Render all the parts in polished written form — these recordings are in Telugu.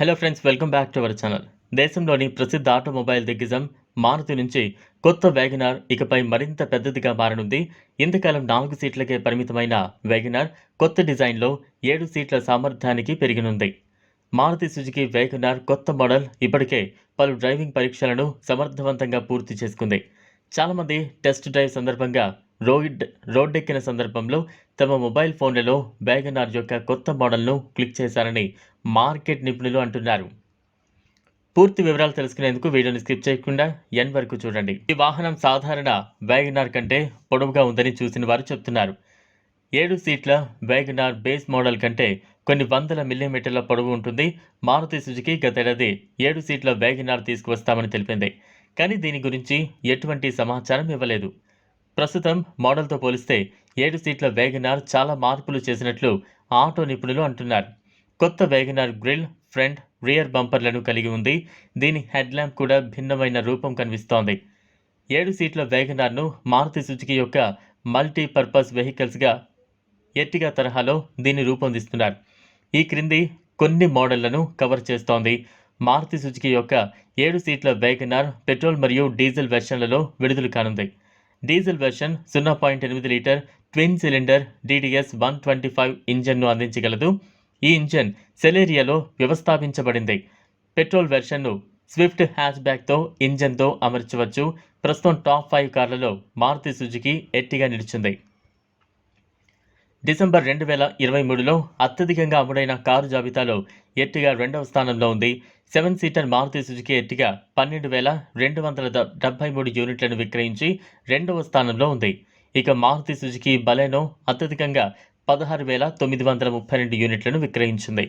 Hello friends, welcome back to our channel. దేశంలోని ప్రసిద్ధ ఆటోమొబైల్ దిగ్గజం మారుతి నుంచి కొత్త వ్యాగనార్ ఇకపై మరింత పెద్దదిగా మారనుంది. ఇంతకాలం 4 సీట్లకే పరిమితమైన వ్యాగనార్ కొత్త డిజైన్లో 7 సీట్ల సామర్థ్యానికి పెరిగనుంది. మారుతి సుజుకి వ్యాగనార్ కొత్త మోడల్ ఇప్పటికే పలు డ్రైవింగ్ పరీక్షలను సమర్థవంతంగా పూర్తి చేసుకుంది. చాలామంది టెస్ట్ డ్రైవ్ సందర్భంగా రోడ్డెక్కిన సందర్భంలో తమ మొబైల్ ఫోన్లలో వ్యాగనార్ యొక్క కొత్త మోడల్ను క్లిక్ చేశారని మార్కెట్ నిపుణులు అంటున్నారు. పూర్తి వివరాలు తెలుసుకునేందుకు వీడియోని స్కిప్ చేయకుండా ఎండ్ వరకు చూడండి. ఈ వాహనం సాధారణ వ్యాగనార్ కంటే పొడవుగా ఉందని చూసిన వారు చెప్తున్నారు. 7 సీట్ల వ్యాగనార్ బేస్ మోడల్ కంటే కొన్ని వందల మిల్లీమీటర్ల పొడవు ఉంటుంది. మారుతి సుజుకి గతేడాది 7 సీట్ల వ్యాగనార్ తీసుకువస్తామని తెలిపింది. కానీ దీని గురించి ఎటువంటి సమాచారం ఇవ్వలేదు. ప్రస్తుతం మోడల్తో పోలిస్తే 7 సీట్ల వ్యాగనార్ చాలా మార్పులు చేసినట్లు ఆటో నిపుణులు అంటున్నారు. కొత్త వ్యాగనార్ గ్రిల్, ఫ్రంట్, రియర్ బంపర్లను కలిగి ఉంది. దీని హెడ్ ల్యాంప్ కూడా భిన్నమైన రూపం కనిపిస్తోంది. 7 సీట్ల వ్యాగనార్ను మారుతి సుజుకి యొక్క మల్టీపర్పస్ వెహికల్స్గా ఎర్టిగా తరహాలో దీన్ని రూపొందిస్తున్నారు. ఈ క్రింది కొన్ని మోడళ్లను కవర్ చేస్తోంది. మారుతి సుజుకి యొక్క 7 సీట్ల వ్యాగనార్ పెట్రోల్ మరియు డీజిల్ వెర్షన్లలో విడుదల కానుంది. Diesel version 0.8 litre twin cylinder DDS 125 ఇంజన్ను అందించగలదు. ఈ ఇంజన్ సెలేరియాలో వ్యవస్థాపించబడింది. పెట్రోల్ వెర్షన్ను స్విఫ్ట్ హ్యాచ్ బ్యాక్తో ఇంజన్తో అమర్చవచ్చు. ప్రస్తుతం టాప్ 5 కార్లలో మారుతి సుజుకి ఎర్టిగా నిలిచింది. డిసెంబర్ 2023లో అత్యధికంగా అమ్ముడైన కారు జాబితాలో ఎర్టిగా 2వ స్థానంలో ఉంది. 7 సీటర్ మారుతి సుజుకి ఎర్టిగా 12,273 యూనిట్లను విక్రయించి 2వ స్థానంలో ఉంది. ఇక మారుతి సుజుకి బలెనో అత్యధికంగా 16,932 యూనిట్లను విక్రయించింది.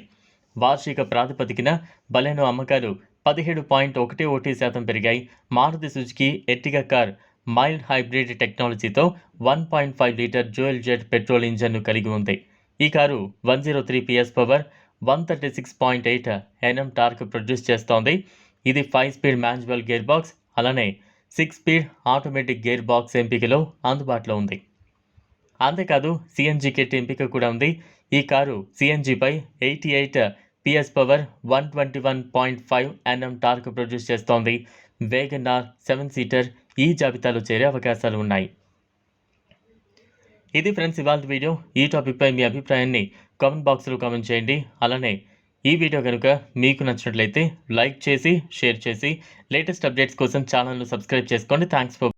వార్షిక ప్రాతిపదికన బలెనో అమ్మకాలు 17.11% పెరిగాయి. Maruti Suzuki Ertiga car mild hybrid టెక్నాలజీతో 1.5 లీటర్ డ్యూయల్ జెట్ పెట్రోల్ ఇంజన్ను కలిగి ఉంది. ఈ car 103 PS power, 136.8 Nm torque produce చేస్తోంది. ఇది 5 స్పీడ్ మాన్యువల్ గేర్ బాక్స్, అలానే 6 స్పీడ్ ఆటోమేటిక్ గేర్ బాక్స్ ఎంపికలో అందుబాటులో ఉంది. అంతేకాదు CNG కిట్ ఎంపిక కూడా ఉంది. ఈ కారు CNGపై 88 PS పవర్, 121.5 Nm టార్క్ ప్రొడ్యూస్ చేస్తోంది. వ్యాగనార్ 7 సీటర్ ఈ జాబితాలో చేరే అవకాశాలు ఉన్నాయి. ఇది ఫ్రెండ్స్ ఇవాళ వీడియో. ఈ టాపిక్పై మీ అభిప్రాయాన్ని కామెంట్ బాక్స్లో కామెంట్ చేయండి. అలానే ఈ వీడియో కనుక మీకు నచ్చినట్లయితే లైక్ చేసి షేర్ చేసి లేటెస్ట్ అప్డేట్స్ కోసం ఛానల్ను సబ్స్క్రైబ్ చేసుకోండి. Thanks for